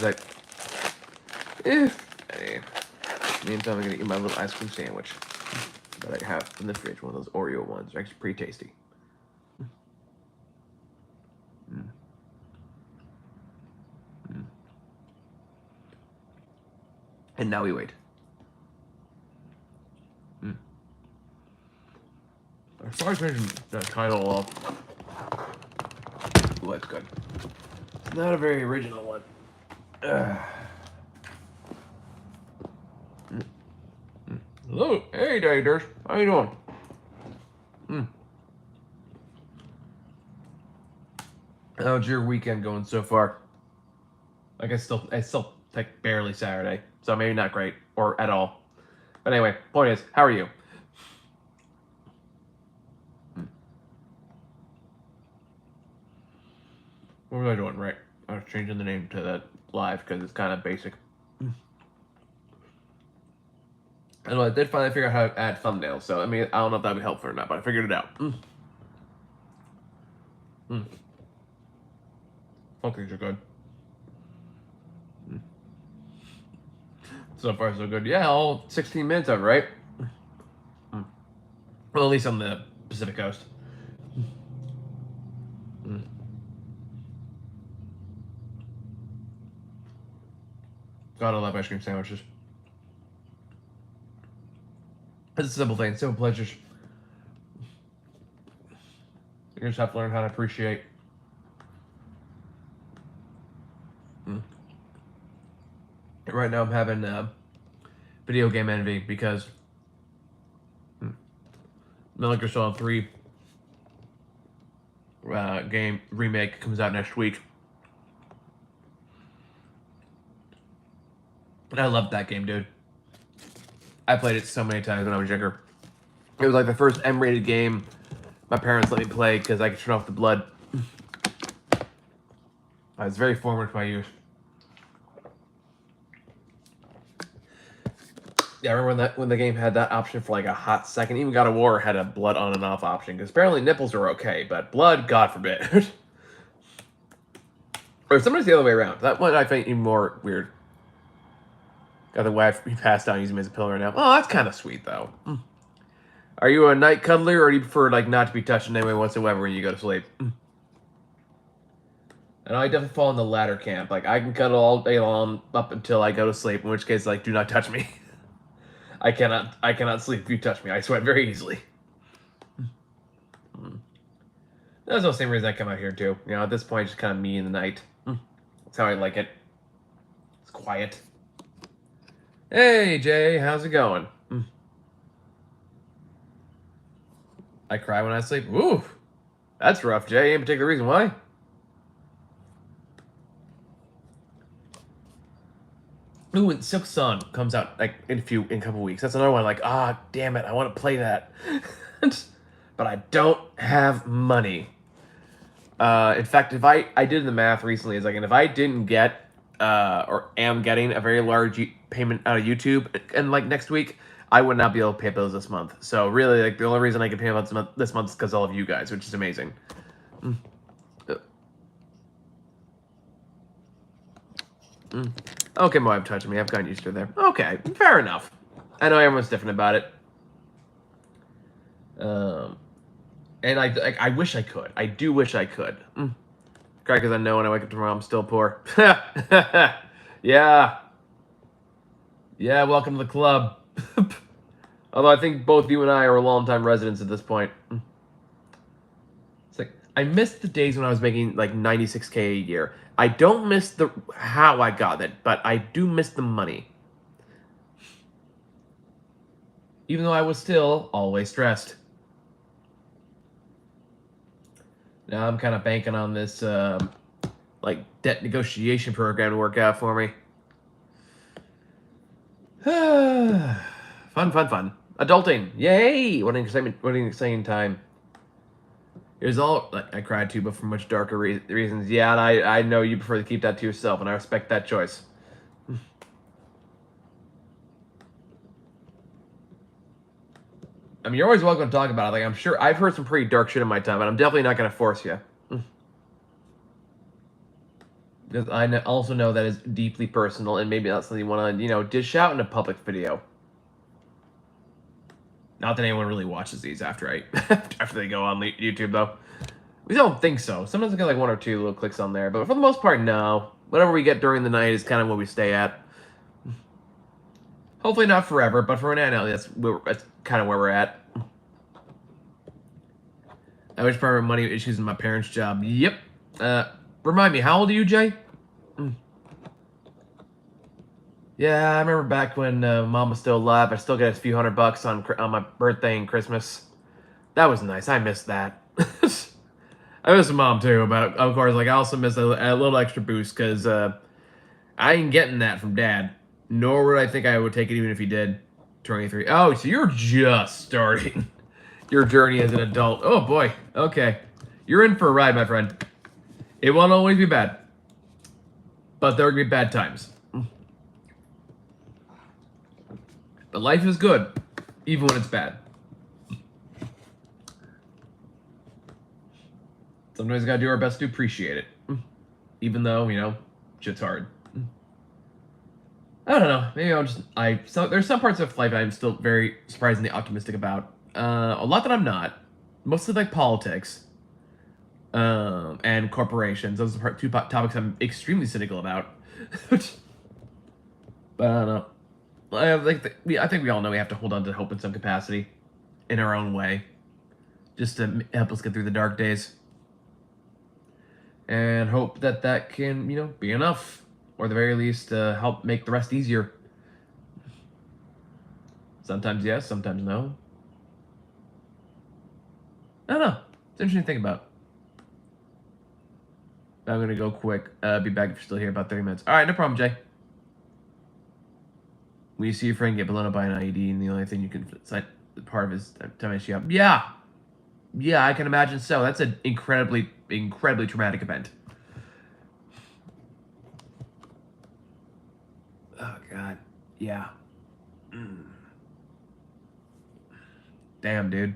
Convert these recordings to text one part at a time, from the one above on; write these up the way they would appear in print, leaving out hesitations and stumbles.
Like, hey, meantime, I'm gonna eat my little ice cream sandwich that I have in the fridge. One of those Oreo ones. They're actually pretty tasty. And now we wait. I started changing the title off. Ooh, that's good. It's not a very original one. Hello, hey daters, how you doing? How's your weekend going so far? Like I still like barely Saturday, so maybe not great or at all. But anyway, point is, how are you? What was I doing? Right, I was changing the name to that live because it's kind of basic. I know I did finally figure out how to add thumbnails, so I mean I don't know if that would be helpful or not, but I figured it out. All things are good. So far so good. Yeah, all 16 minutes of it, right? Well, at least on the Pacific Coast. God, I love ice cream sandwiches. It's a simple thing, simple pleasures. You just have to learn how to appreciate. Right now I'm having video game envy because Metal Gear Solid 3 game remake comes out next week. And I loved that game, dude. I played it so many times when I was younger. It was like the first M-rated game my parents let me play because I could turn off the blood. I was very formative to my youth. Yeah, I remember when the game had that option for like a hot second. Even God of War had a blood on and off option because apparently nipples are okay, but blood, God forbid. Or somebody's the other way around. That one I find even more weird. Got the wife he passed down using him as a pillow right now. Oh, that's kind of sweet though. Are you a night cuddler or do you prefer like not to be touched in any way whatsoever when you go to sleep? And I definitely fall in the latter camp. Like I can cuddle all day long up until I go to sleep. In which case, like, do not touch me. I cannot sleep if you touch me. I sweat very easily. That's the same reason I come out here too. You know, at this point, it's just kind of me in the night. That's how I like it. It's quiet. Hey Jay, how's it going? I cry when I sleep. Ooh, that's rough, Jay. Any particular reason why? Ooh, and Silk Sun comes out like in a couple weeks. That's another one. Like, damn it, I want to play that, but I don't have money. In fact, if I did the math recently, it's like, and if I didn't get or am getting a very large payment out of YouTube, and like next week, I would not be able to pay bills this month. So really, like the only reason I can pay bills this month is because all of you guys, which is amazing. Okay, Moab touching me. I've gotten used to it there. Okay, fair enough. I know everyone's different about it. And I wish I could. I do wish I could. Cry because I know when I wake up tomorrow I'm still poor. Yeah. Yeah, welcome to the club. Although I think both you and I are longtime residents at this point. It's like, I miss the days when I was making like 96K a year. I don't miss how I got it, but I do miss the money. Even though I was still always stressed. Now I'm kind of banking on this like debt negotiation program to work out for me. Fun. Adulting. Yay! What an exciting time. It was all, like, I cried too, but for much darker reasons. Yeah, and I know you prefer to keep that to yourself, and I respect that choice. I mean, you're always welcome to talk about it. Like, I'm sure I've heard some pretty dark shit in my time, but I'm definitely not going to force you. Because also know that is deeply personal and maybe not something you want to, dish out in a public video. Not that anyone really watches these after after they go on YouTube, though. We don't think so. Sometimes I get like 1 or 2 little clicks on there, but for the most part, no. Whatever we get during the night is kind of what we stay at. Hopefully not forever, but for now, that's kind of where we're at. I wish part of money issues in my parents' job. Yep. Remind me, how old are you, Jay? Yeah, I remember back when Mom was still alive. I still get a few $100 on my birthday and Christmas. That was nice. I missed that. I miss Mom too, but of course, like I also miss a little extra boost because I ain't getting that from Dad. Nor would I think I would take it even if he did. 23. Oh, so you're just starting your journey as an adult. Oh boy. Okay, you're in for a ride, my friend. It won't always be bad, but there will be bad times. But life is good, even when it's bad. Sometimes we gotta do our best to appreciate it. Even though, shit's hard. I don't know. Maybe there's some parts of life I'm still very surprisingly optimistic about. A lot that I'm not. Mostly like politics. And corporations. Those are two topics I'm extremely cynical about. But I don't know. I think we all know we have to hold on to hope in some capacity, in our own way, just to help us get through the dark days, and hope that can be enough, or at the very least help make the rest easier. Sometimes yes, sometimes no. I don't know. It's interesting to think about. I'm gonna go quick. Be back if you're still here about 30 minutes. All right, no problem, Jay. When you see your friend get blown up by an IED, and the only thing you can sign part of his time issue up. Yeah, I can imagine so. That's an incredibly traumatic event. Oh God, yeah. Damn, dude.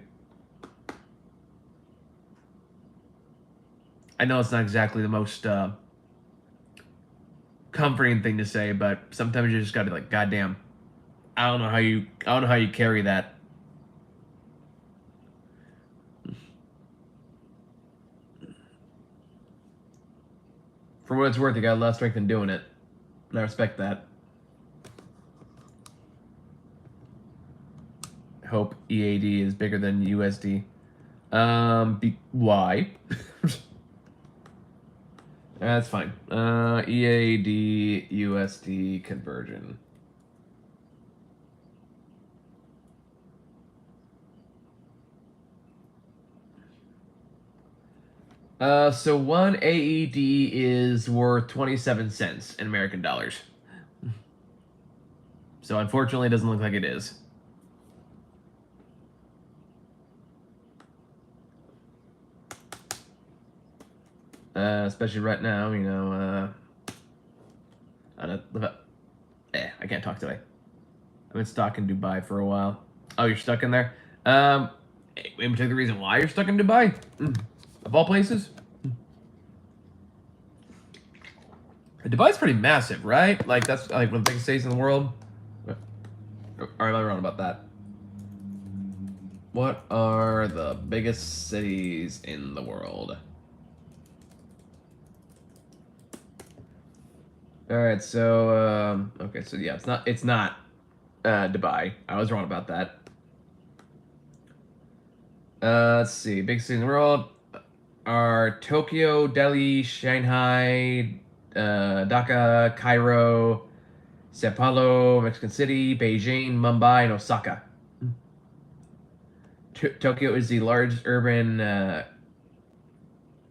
I know it's not exactly the most comforting thing to say, but sometimes you just gotta be like, goddamn. I don't know how you carry that. For what it's worth, you got a lot of strength in doing it. And I respect that. Hope EAD is bigger than USD. Why? That's fine. EAD USD conversion. So one AED is worth 27 cents in American dollars. So unfortunately, it doesn't look like it is. Especially right now, I can't talk today. I've been stuck in Dubai for a while. Oh, you're stuck in there? In particular reason why you're stuck in Dubai? Of all places? Dubai's pretty massive, right? Like, that's like one of the biggest cities in the world. Or am I wrong about that? What are the biggest cities in the world? All right, so okay, so yeah, it's not Dubai. I was wrong about that. Let's see, big cities in the world are Tokyo, Delhi, Shanghai, Dhaka, Cairo, Sao Paulo, Mexican City, Beijing, Mumbai, and Osaka. Tokyo is the largest urban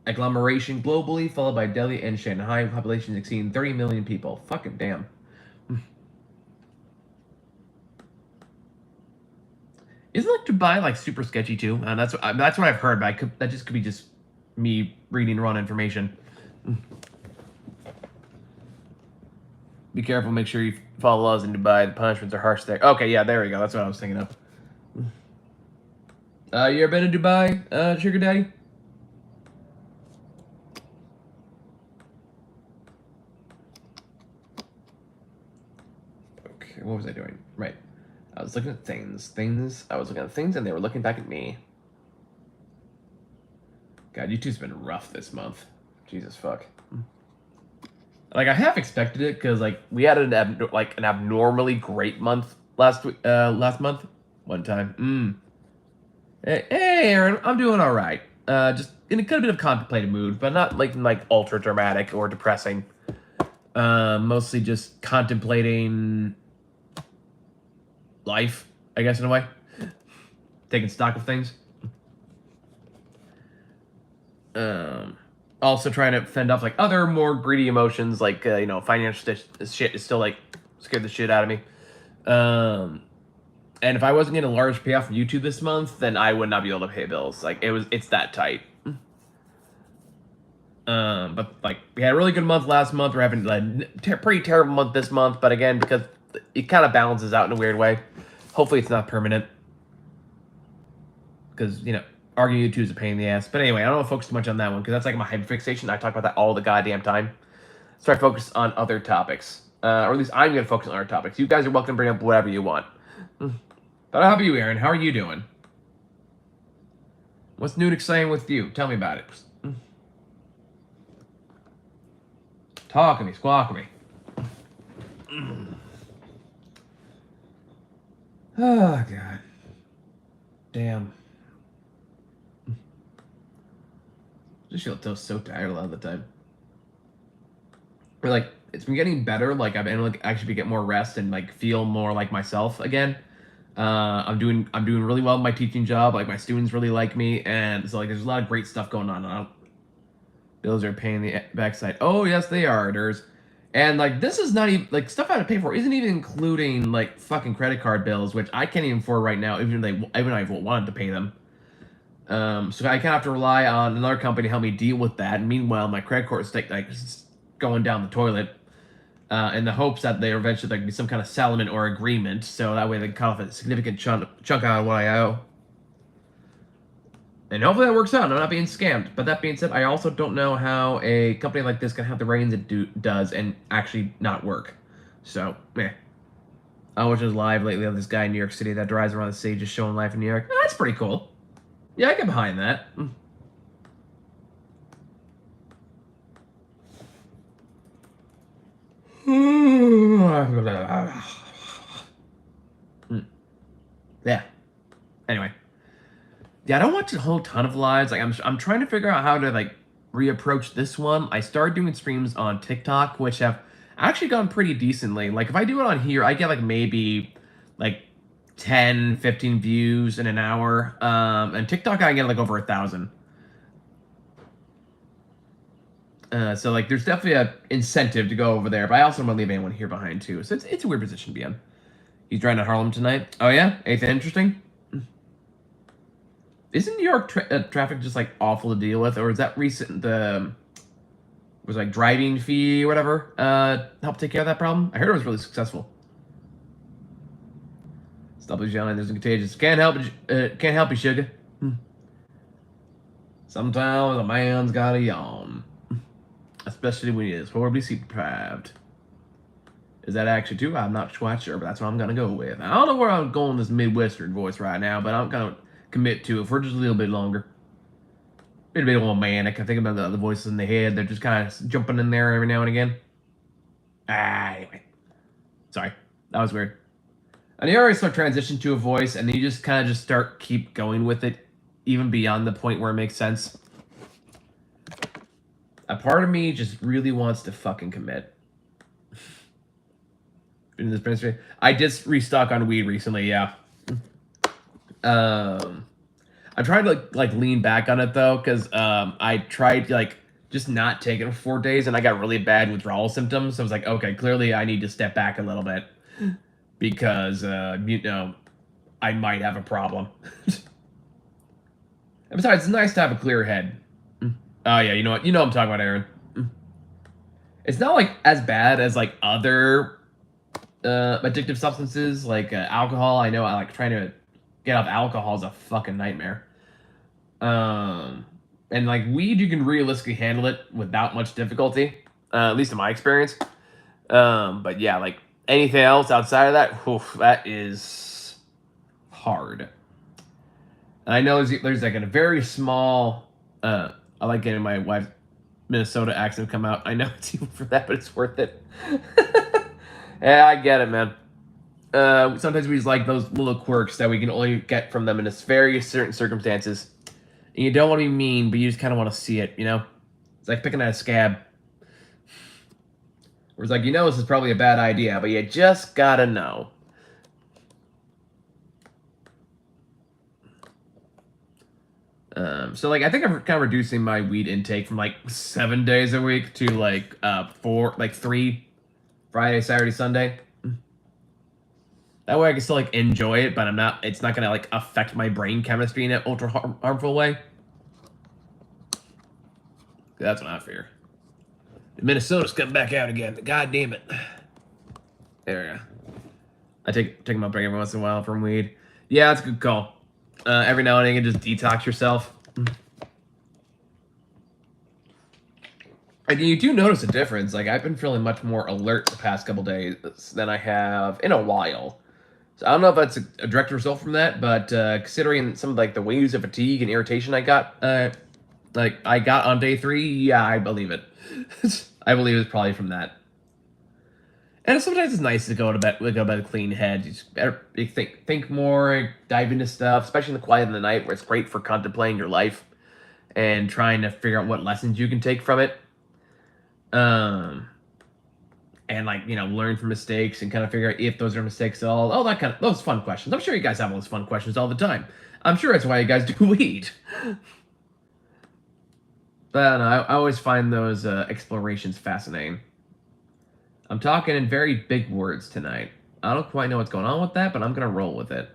agglomeration globally, followed by Delhi and Shanghai, with populations exceeding 30 million people. Fucking damn. Isn't like Dubai like super sketchy too? And that's what I've heard, but that just could be just me reading wrong information. Be careful. Make sure you follow laws in Dubai. The punishments are harsh there. Okay, yeah, there we go. That's what I was thinking of. You ever been to Dubai, Sugar Daddy? Okay, what was I doing? Right. I was looking at things. I was looking at things, and they were looking back at me. God, YouTube's been rough this month. Jesus fuck. Like I half expected it because like we had an abnormally great month last month. One time. Hey, Aaron, I'm doing all right. Just in a kind of bit of contemplative mood, but not like ultra dramatic or depressing. Mostly just contemplating life, I guess, in a way. Taking stock of things. Also trying to fend off like other more greedy emotions, like financial shit is still like scared the shit out of me. And if I wasn't getting a large payoff from YouTube this month, then I would not be able to pay bills. Like it's that tight. But like we had a really good month last month. We're having a pretty terrible month this month, but again, because it kind of balances out in a weird way. Hopefully, it's not permanent. Because arguing YouTube is a pain in the ass. But anyway, I don't want to focus too much on that one because that's like my hyperfixation. I talk about that all the goddamn time. So I focus on other topics, or at least I'm going to focus on other topics. You guys are welcome to bring up whatever you want. But how about you, Aaron? How are you doing? What's new and exciting with you? Tell me about it. Talk to me, squawk to me. Oh, God. Damn. I just feel so tired a lot of the time. Or like, it's been getting better. Like, I've been actually get more rest and like feel more like myself again. I'm doing really well in my teaching job. Like, my students really like me, and so like there's a lot of great stuff going on. Bills are a pain in the backside. Oh yes, they are. And like this is not even like stuff I have to pay for isn't even including like fucking credit card bills, which I can't even afford right now, even if I wanted to pay them. So I kind of have to rely on another company to help me deal with that. And meanwhile, my credit card is like going down the toilet, in the hopes that there eventually there can be some kind of settlement or agreement, so that way they can cut off a significant chunk out of what I owe. And hopefully that works out. I'm not being scammed. But that being said, I also don't know how a company like this can have the ratings it does and actually not work. So, meh. I watched this live lately of this guy in New York City that drives around the city just showing life in New York. Oh, that's pretty cool. Yeah, I get behind that. Yeah. Anyway. Yeah, I don't watch a whole ton of lives. Like I'm trying to figure out how to like reapproach this one. I started doing streams on TikTok, which have actually gone pretty decently. Like if I do it on here, I get like maybe like 10, 15 views in an hour. And TikTok I get like over 1,000. So like there's definitely a incentive to go over there, but I also don't want to leave anyone here behind too. So it's a weird position to be in. He's driving to Harlem tonight. Oh yeah? Anything interesting? Isn't New York traffic just like awful to deal with, or is that recent was like driving fee or whatever help take care of that problem? I heard it was really successful. Stop yelling. There's a contagious. Can't help you, sugar. Sometimes a man's gotta yawn, especially when he is horribly sleep deprived. Is that actually true? I'm not quite sure, but that's what I'm gonna go with. I don't know where I'm going with this Midwestern voice right now, but I'm gonna commit to it for just a little bit longer. Been a bit more manic. I think about the other voices in the head. They're just kind of jumping in there every now and again. Anyway. Sorry. That was weird. And you already start transition to a voice, and then you just kind of keep going with it, even beyond the point where it makes sense. A part of me just really wants to fucking commit. In this ministry, I did restock on weed recently, yeah. I tried to like lean back on it though, because I tried to like just not take it for 4 days, and I got really bad withdrawal symptoms. So I was like, okay, clearly I need to step back a little bit because I might have a problem. And besides, it's nice to have a clear head. Oh yeah, you know what? You know what I'm talking about, Aaron. It's not like as bad as like other addictive substances like alcohol. I know I like trying to get off alcohol is a fucking nightmare. And like weed, you can realistically handle it without much difficulty, at least in my experience. But yeah, like Anything else outside of that, oof, that is hard. And I know there's like a very small. I like getting my wife's Minnesota accent come out. I know it's even for that, but it's worth it. Yeah, I get it, man. Sometimes we just like those little quirks that we can only get from them in this very certain circumstances. And you don't want to be mean, but you just kind of want to see it, you know? It's like picking at a scab. Where it's like, you know this is probably a bad idea, but you just gotta know. So like I think I'm kind of reducing my weed intake from like 7 days a week to like 3 Friday, Saturday, Sunday. That way I can still like enjoy it, but it's not gonna like affect my brain chemistry in an ultra harmful way. That's what I fear. Minnesota's coming back out again. God damn it. There we go. I take my break every once in a while from weed. Yeah, that's a good call. Every now and then you can just detox yourself. And you do notice a difference. Like, I've been feeling much more alert the past couple days than I have in a while. So I don't know if that's a direct result from that, but considering some of like the waves of fatigue and irritation I got on day 3, yeah, I believe it. I believe it's probably from that. And sometimes it's nice to go to bed with a clean head. You think more, dive into stuff, especially in the quiet of the night, where it's great for contemplating your life and trying to figure out what lessons you can take from it. And like, you know, learn from mistakes and kind of figure out if those are mistakes at all. Oh, those fun questions. I'm sure you guys have those fun questions all the time. I'm sure that's why you guys do weed. But I always find those explorations fascinating. I'm talking in very big words tonight. I don't quite know what's going on with that, but I'm gonna roll with it.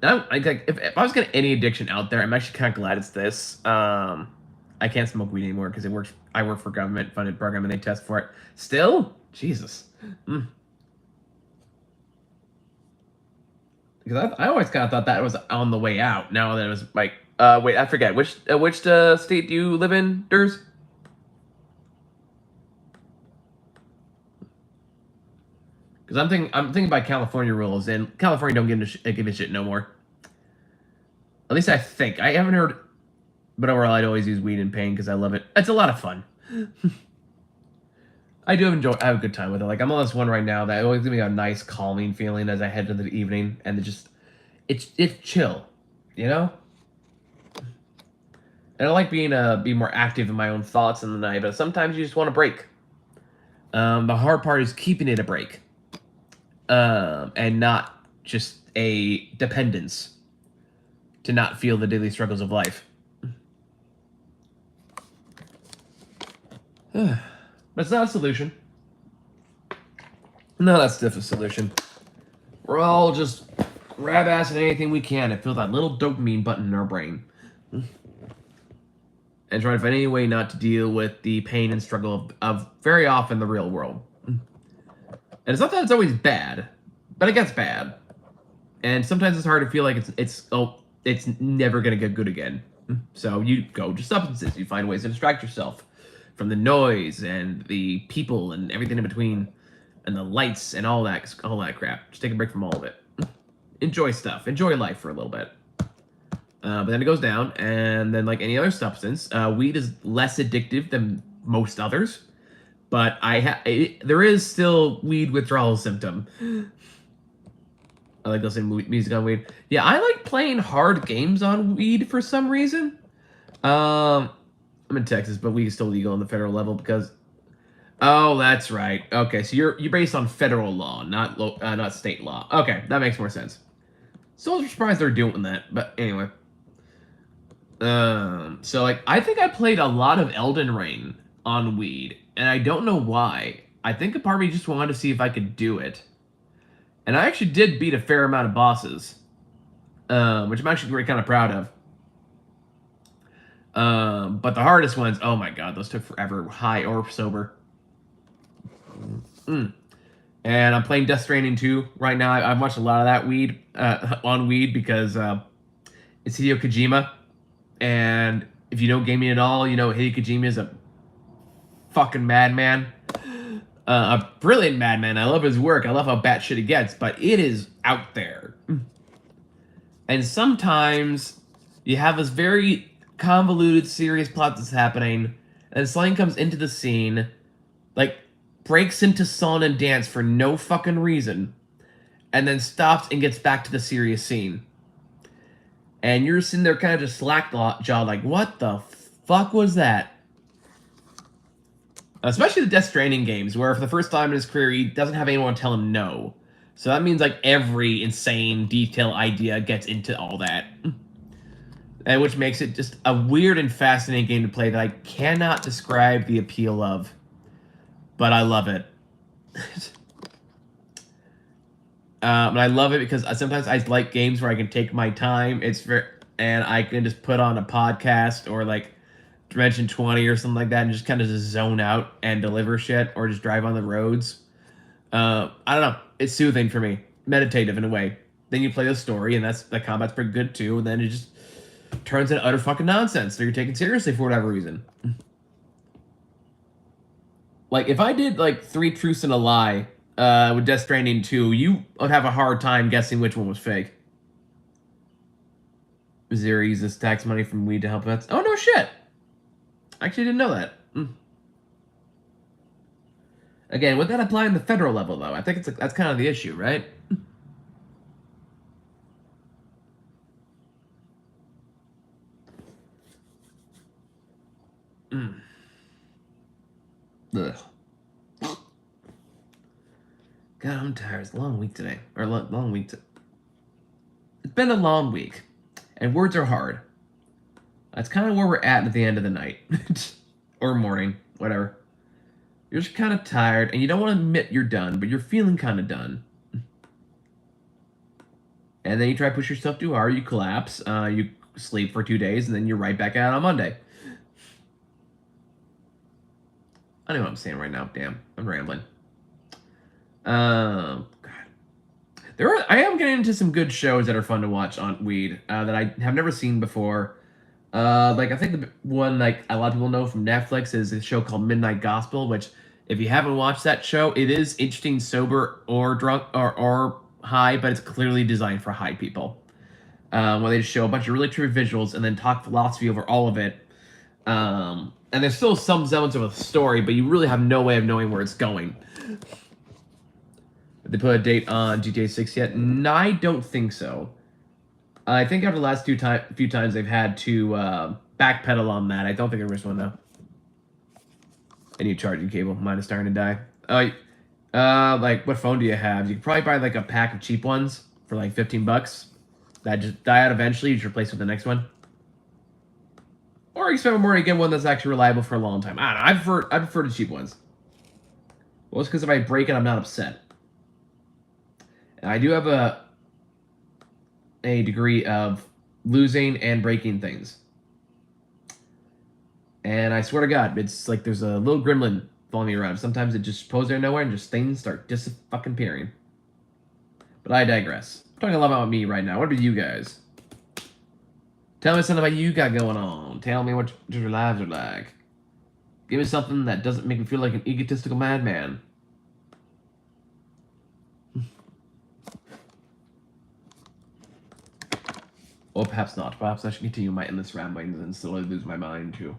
If I was getting any addiction out there, I'm actually kind of glad it's this. I can't smoke weed anymore because I work for a government-funded program and they test for it. Still, Jesus. Because I always kind of thought that was on the way out. Now that it was like, wait, I forget which state do you live in, Durs? Because I'm thinking about California rules, and California don't give a shit no more. At least I think. I haven't heard, but overall I'd always use weed in pain because I love it. It's a lot of fun. I have a good time with it. Like, I'm on this one right now that always gives me a nice calming feeling as I head to the evening, and it's chill, you know? And I like be more active in my own thoughts in the night, but sometimes you just want a break. The hard part is keeping it a break. And not just a dependence to not feel the daily struggles of life. But it's not a solution. No, that's the solution. We're all just grab acid anything we can and feel that little dopamine button in our brain. And try to find any way not to deal with the pain and struggle of very often the real world. And it's not that it's always bad, but it gets bad. And sometimes it's hard to feel like it's never gonna get good again. So you go to substances, you find ways to distract yourself from the noise and the people and everything in between, and the lights and all that crap. Just take a break from all of it. Enjoy stuff. Enjoy life for a little bit. But then it goes down, and then like any other substance, weed is less addictive than most others. But there is still weed withdrawal symptom. I like listening to music on weed. Yeah, I like playing hard games on weed for some reason. I'm in Texas, but weed is still legal on the federal level because. Oh, that's right. Okay, so you're based on federal law, not state law. Okay, that makes more sense. So surprised they're doing that, but anyway. So like I think I played a lot of Elden Ring on weed, and I don't know why. I think a part of me just wanted to see if I could do it. And I actually did beat a fair amount of bosses, which I'm actually kind of proud of. But the hardest ones, oh my god, those took forever, high or sober. And I'm playing Death Stranding 2 right now. I've watched a lot of that weed on weed because it's Hideo Kojima. And if you know gaming at all, you know Hideo Kojima is a fucking madman. A brilliant madman. I love his work. I love how batshit he gets, but it is out there. And sometimes you have this very convoluted, serious plot that's happening, and something comes into the scene, like, breaks into song and dance for no fucking reason, and then stops and gets back to the serious scene. And you're sitting there kind of just slack-jawed, like, what the fuck was that? Especially the Death Stranding games, where for the first time in his career, he doesn't have anyone tell him no. So that means, like, every insane detail idea gets into all that. And which makes it just a weird and fascinating game to play that I cannot describe the appeal of. But I love it. But I love it because sometimes I like games where I can take my time. And I can just put on a podcast or like Dimension 20 or something like that and just kind of just zone out and deliver shit or just drive on the roads. I don't know. It's soothing for me. Meditative in a way. Then you play the story and the combat's pretty good too. And then it just turns into utter fucking nonsense that you're taken seriously for whatever reason. Like, if I did, like, 3 Truths and a Lie with Death Stranding 2, you would have a hard time guessing which one was fake. Zero uses tax money from weed to help vets. Oh, no shit! I actually didn't know that. Again, would that apply on the federal level, though? I think that's kind of the issue, right? Ugh. God, I'm tired. It's a long week today. Or long week. It's been a long week. And words are hard. That's kind of where we're at the end of the night. Or morning. Whatever. You're just kind of tired, and you don't want to admit you're done, but you're feeling kind of done. And then you try to push yourself too hard, you collapse, you sleep for 2 days, and then you're right back out on Monday. I know what I'm saying right now. Damn, I'm rambling. God. I am getting into some good shows that are fun to watch on Weed that I have never seen before. Like, I think the one, like, a lot of people know from Netflix is a show called Midnight Gospel, which, if you haven't watched that show, it is interesting, sober, or drunk, or high, but it's clearly designed for high people. Where they just show a bunch of really true visuals and then talk philosophy over all of it. And there's still some semblance of a story, but you really have no way of knowing where it's going. Did they put a date on GTA 6 yet? No, I don't think so. I think after the last few times they've had to backpedal on that. I don't think there is one now. I need a charging cable. Mine is starting to die. Like, what phone do you have? You could probably buy like a pack of cheap ones for like $15. That just die out eventually. You just replace with the next one. Or you spend more to get one that's actually reliable for a long time. I don't know. I prefer the cheap ones. Well, it's because if I break it, I'm not upset. And I do have a degree of losing and breaking things. And I swear to God, it's like there's a little gremlin following me around. Sometimes it just poses there nowhere and just things start dis-fucking-peering. But I digress. I'm talking a lot about me right now. What about you guys? Tell me something about you got going on. Tell me what your lives are like. Give me something that doesn't make me feel like an egotistical madman. Or perhaps not. Perhaps I should continue my endless ramblings and slowly lose my mind to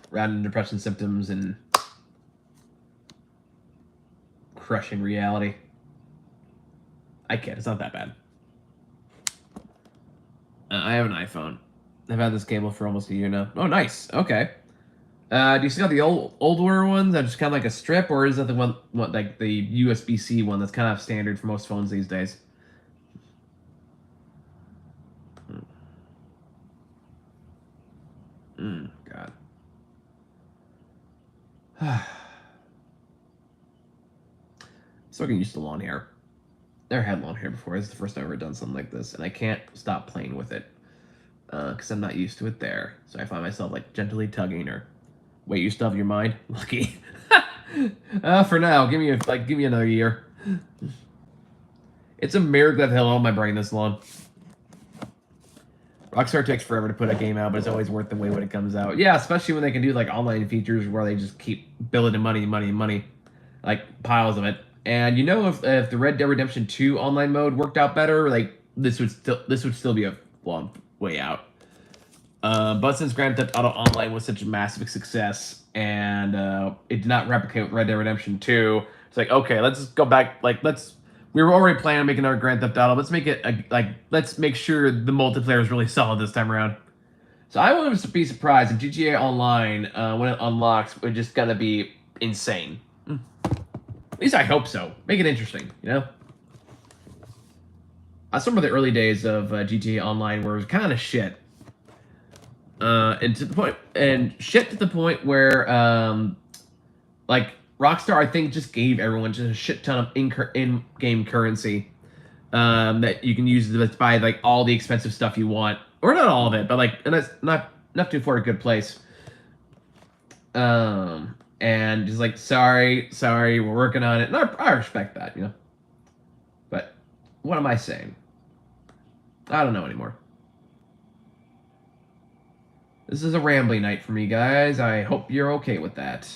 random depression symptoms and crushing reality. I can't. It's not that bad. I have an iPhone. I've had this cable for almost a year now. Oh, nice. Okay. Do you see how the older ones are just kind of like a strip, or is that the one like the USB-C one that's kind of standard for most phones these days? God. Still getting used to long hair. Never had long hair before. This is the first time I've ever done something like this, and I can't stop playing with it because I'm not used to it there. So I find myself like gently tugging or, wait, you still have your mind? Lucky. For now, give me another year. It's a miracle I've held on my brain this long. Rockstar takes forever to put a game out, but it's always worth the wait when it comes out. Yeah, especially when they can do like online features where they just keep building money, like piles of it. And you know, if the Red Dead Redemption 2 online mode worked out better, like this would still be a long way out. But since Grand Theft Auto Online was such a massive success and it did not replicate Red Dead Redemption 2, it's like, okay, let's just go back. Like, we were already planning on making another Grand Theft Auto. Let's make it let's make sure the multiplayer is really solid this time around. So I wouldn't be surprised if GTA Online, when it unlocks, would just gonna be insane. At least I hope so. Make it interesting, you know. I remember the early days of GTA Online where it was kind of shit. And to the point where like Rockstar, I think, just gave everyone just a shit ton of in-game currency that you can use to buy like all the expensive stuff you want, or not all of it, but like, and that's not enough to afford a good place. And just like, sorry, we're working on it, and I respect that, you know. But what am I saying? I don't know anymore. This is a rambling night for me, guys. I hope you're okay with that.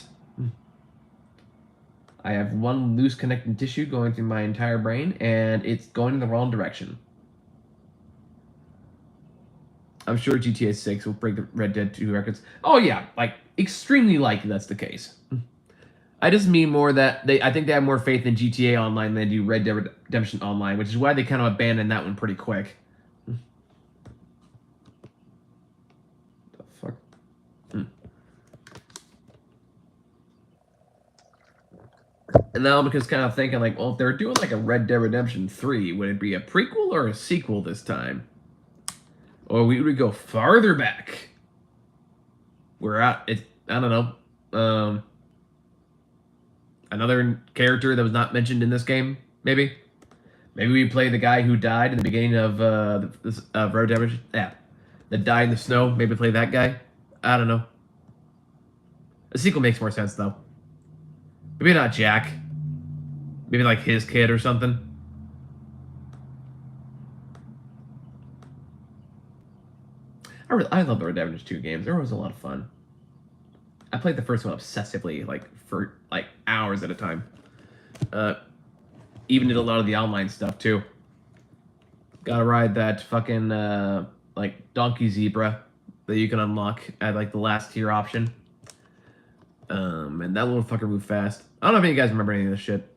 I have one loose connecting tissue going through my entire brain, and it's going in the wrong direction. I'm sure GTA 6 will break the Red Dead 2 records. Oh yeah, like, extremely likely that's the case. I just mean more that I think they have more faith in GTA Online than they do Red Dead Redemption Online, which is why they kind of abandoned that one pretty quick. The fuck? And now I'm just kind of thinking, like, well, if they're doing like a Red Dead Redemption 3, would it be a prequel or a sequel this time? Or we would go farther back? I don't know. Another character that was not mentioned in this game, maybe? Maybe we play the guy who died in the beginning of Red Dead Redemption. Yeah, that died in the snow. Maybe play that guy. I don't know. A sequel makes more sense, though. Maybe not Jack. Maybe like his kid or something. I love the Red Dead Redemption 2 games. They were always a lot of fun. I played the first one obsessively, like for like hours at a time. Even did a lot of the online stuff too. Gotta ride that fucking like donkey zebra that you can unlock at like the last tier option. And that little fucker moved fast. I don't know if you guys remember any of this shit.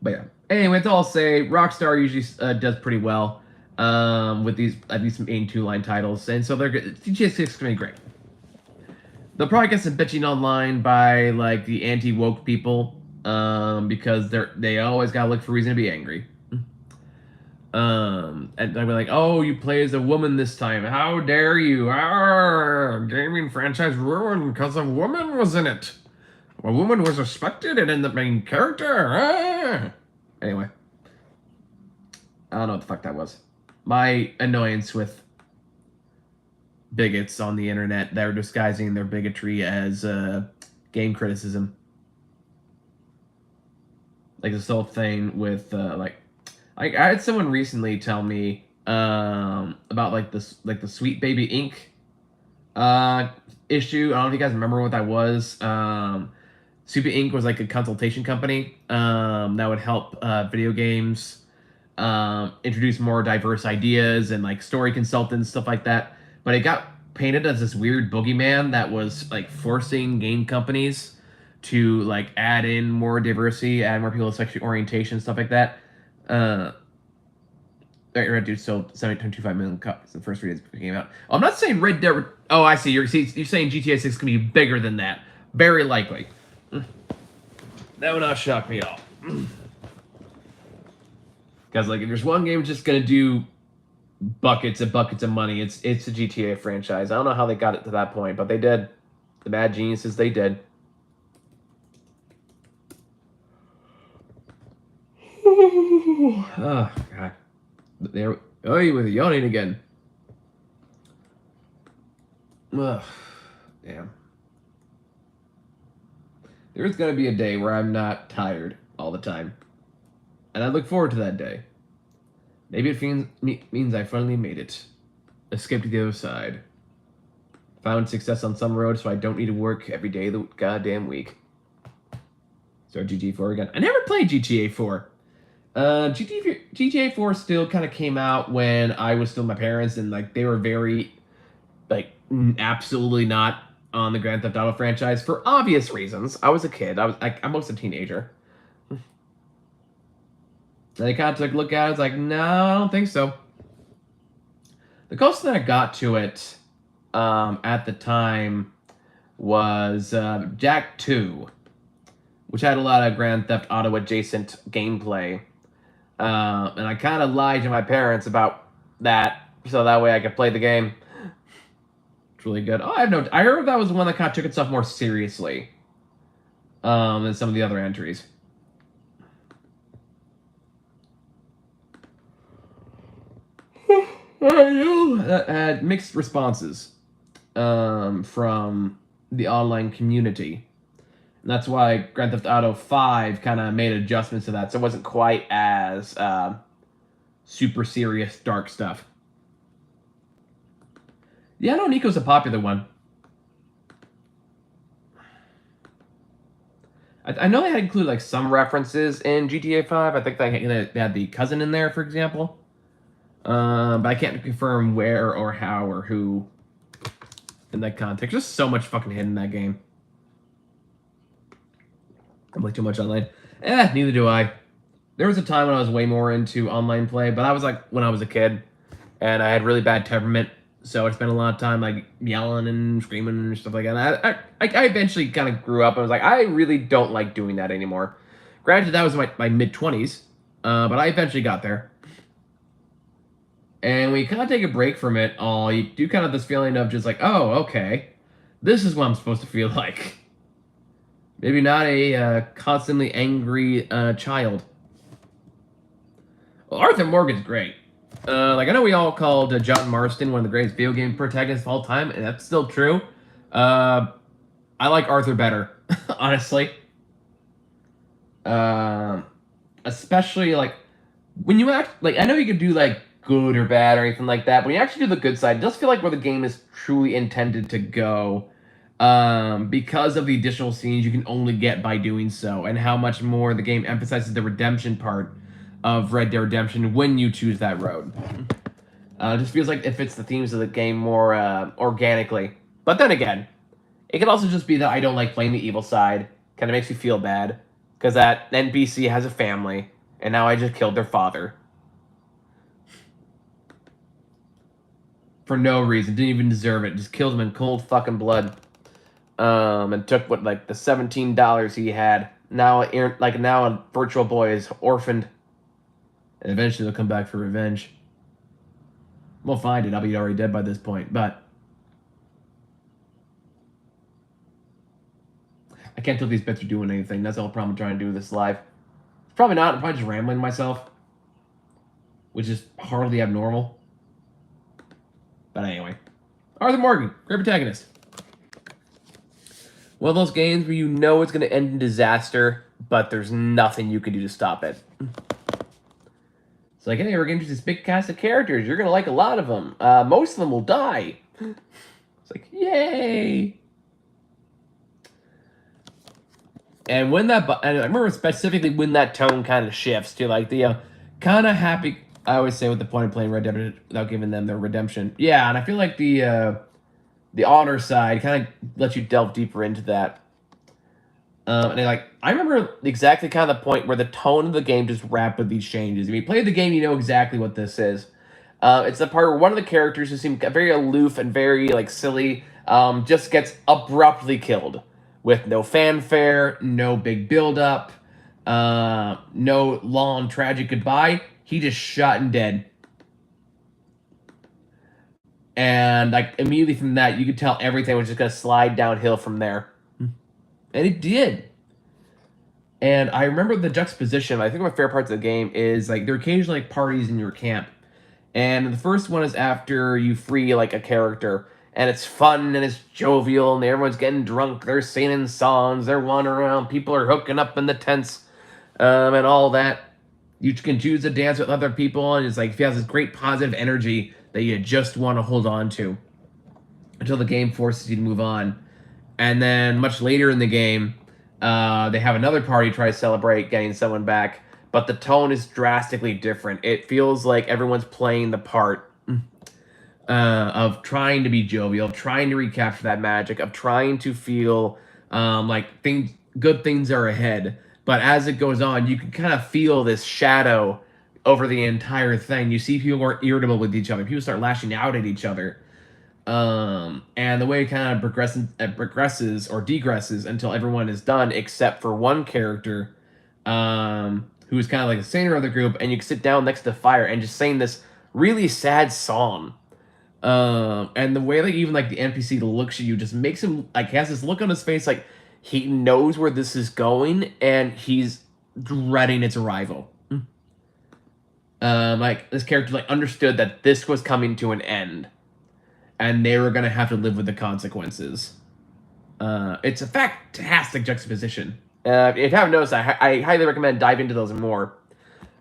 But yeah. Anyway, to all say, Rockstar usually does pretty well with these at least some 82-line titles, and so they're good. GTA 6 is gonna be great. They'll probably get some bitching online by like the anti-woke people because they always gotta look for reason to be angry. And they'll be like, "Oh, you play as a woman this time? How dare you? Gaming franchise ruined because a woman was in it. A woman was respected and in the main character." Anyway, I don't know what the fuck that was. My annoyance with bigots on the internet that are disguising their bigotry as game criticism. Like this whole thing with I had someone recently tell me about like the Sweet Baby Inc. Issue. I don't know if you guys remember what that was. Sweet Baby Inc. was like a consultation company that would help video games introduce more diverse ideas and like story consultants, stuff like that. But it got painted as this weird boogeyman that was like forcing game companies to like add in more diversity, add more people with sexual orientation, stuff like that. Red Dead sold 7.25 million copies in the first 3 days it came out. Oh, I'm not saying Red Dead. Oh, I see. You're saying GTA 6 can be bigger than that. Very likely. That would not shock me at all. Because like, if there's one game just gonna do buckets and buckets of money, it's the GTA franchise. I don't know how they got it to that point, but they did. The mad geniuses, they did. Oh god. There. Oh, you were yawning again. Ugh. Damn. There's gonna be a day where I'm not tired all the time. And I look forward to that day. Maybe it means I finally made it. Escape to the other side. Found success on some road, so I don't need to work every day of the goddamn week. Start GTA 4 again. I never played GTA 4. GTA 4 still kind of came out when I was still my parents, and like they were very, like, absolutely not on the Grand Theft Auto franchise for obvious reasons. I was a kid. I'm almost a teenager. And they kind of took a look at it. I was like, no, I don't think so. The closest that I got to it at the time was Jak 2, which had a lot of Grand Theft Auto adjacent gameplay. And I kind of lied to my parents about that, so that way I could play the game. It's really good. Oh, I heard that was the one that kind of took itself more seriously than some of the other entries. That had mixed responses from the online community. And that's why Grand Theft Auto 5 kind of made adjustments to that, so it wasn't quite as super serious, dark stuff. Yeah, no, Nico's a popular one. I know they had included like some references in GTA 5. I think they had the cousin in there, for example. But I can't confirm where or how or who in that context. There's so much fucking hidden in that game. I play too much online. Neither do I. There was a time when I was way more into online play, but I was like when I was a kid, and I had really bad temperament, so I spent a lot of time like yelling and screaming and stuff like that. I eventually kind of grew up and was like, I really don't like doing that anymore. Granted, that was my mid-20s, but I eventually got there. And when you kind of take a break from it all, you do kind of this feeling of just like, oh, okay, this is what I'm supposed to feel like. Maybe not a constantly angry child. Well, Arthur Morgan's great. Like, I know we all called John Marston one of the greatest video game protagonists of all time, and that's still true. I like Arthur better, honestly. Especially, like, when you act... Like, I know you could do, like, good or bad or anything like that, but when you actually do the good side, it does feel like where the game is truly intended to go. Because of the additional scenes you can only get by doing so, and how much more the game emphasizes the redemption part of Red Dead Redemption when you choose that road. It just feels like it fits the themes of the game more organically. But then again, it could also just be that I don't like playing the evil side. Kind of makes me feel bad, because that NPC has a family, and now I just killed their father. For no reason, didn't even deserve it, just killed him in cold fucking blood. And took what, like, the $17 he had. Now a virtual boy is orphaned. And eventually they'll come back for revenge. We'll find it. I'll be already dead by this point, but I can't tell if these bits are doing anything. That's the whole problem I'm trying to do this live. Probably not. I'm probably just rambling to myself, which is hardly abnormal. But anyway. Arthur Morgan, great protagonist. One of those games where you know it's going to end in disaster, but there's nothing you can do to stop it. It's like, hey, we're going to introduce this big cast of characters. You're going to like a lot of them. Most of them will die. It's like, yay! And when that, and I remember specifically when that tone kind of shifts to like the kind of happy, I always say with the point of playing Red Dead without giving them their redemption. Yeah, and I feel like the honor side kind of lets you delve deeper into that. And I remember exactly kind of the point where the tone of the game just rapidly changes. If you play the game, you know exactly what this is. It's the part where one of the characters who seemed very aloof and very like silly just gets abruptly killed with no fanfare, no big build-up, no long tragic goodbye. He just shot and dead. And like immediately from that, you could tell everything was just gonna slide downhill from there. And it did. And I remember the juxtaposition. I think my favorite parts of the game is like there are occasionally like parties in your camp. And the first one is after you free like a character. And it's fun and it's jovial and everyone's getting drunk. They're singing songs. They're wandering around. People are hooking up in the tents and all that. You can choose to dance with other people, and it's like he has this great positive energy that you just want to hold on to until the game forces you to move on. And then much later in the game, they have another party try to celebrate getting someone back, but the tone is drastically different. It feels like everyone's playing the part of trying to be jovial, of trying to recapture that magic, of trying to feel like good things are ahead. But as it goes on, you can kind of feel this shadow over the entire thing. You see people are irritable with each other. People start lashing out at each other. And the way it kind of progresses or degresses until everyone is done, except for one character, who's kind of like the center of the group, and you can sit down next to the fire and just sing this really sad song. And the way that even like the NPC looks at you just makes him like he has this look on his face like he knows where this is going and he's dreading its arrival. Like this character like understood that this was coming to an end, and they were gonna have to live with the consequences. It's a fantastic juxtaposition. If you haven't noticed, I highly recommend dive into those more.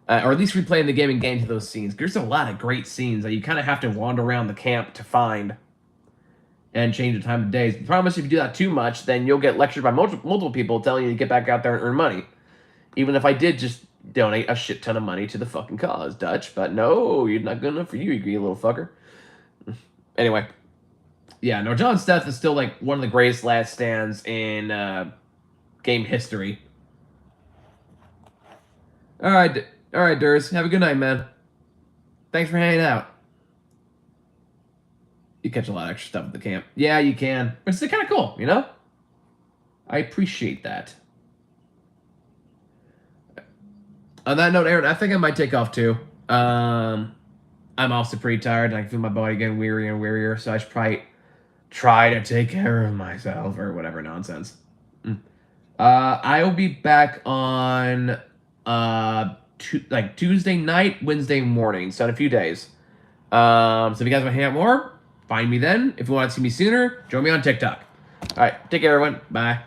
Or at least replaying the game and getting to those scenes. There's a lot of great scenes that you kind of have to wander around the camp to find and change the time of days. I promise if you do that too much, then you'll get lectured by multiple people telling you to get back out there and earn money. Even if I did just donate a shit ton of money to the fucking cause, Dutch. But no, you're not good enough for you greedy little fucker. Anyway. Yeah, no, John's death is still like one of the greatest last stands in game history. Alright, Durs. Have a good night, man. Thanks for hanging out. You catch a lot of extra stuff at the camp. Yeah, you can. But it's kind of cool, you know? I appreciate that. On that note, Aaron, I think I might take off too. I'm also pretty tired, and I feel my body getting wearier and wearier, so I should probably try to take care of myself or whatever nonsense. I will be back on Tuesday night, Wednesday morning, so in a few days. So if you guys want to hang out more, find me then. If you want to see me sooner, join me on TikTok. All right, take care, everyone. Bye.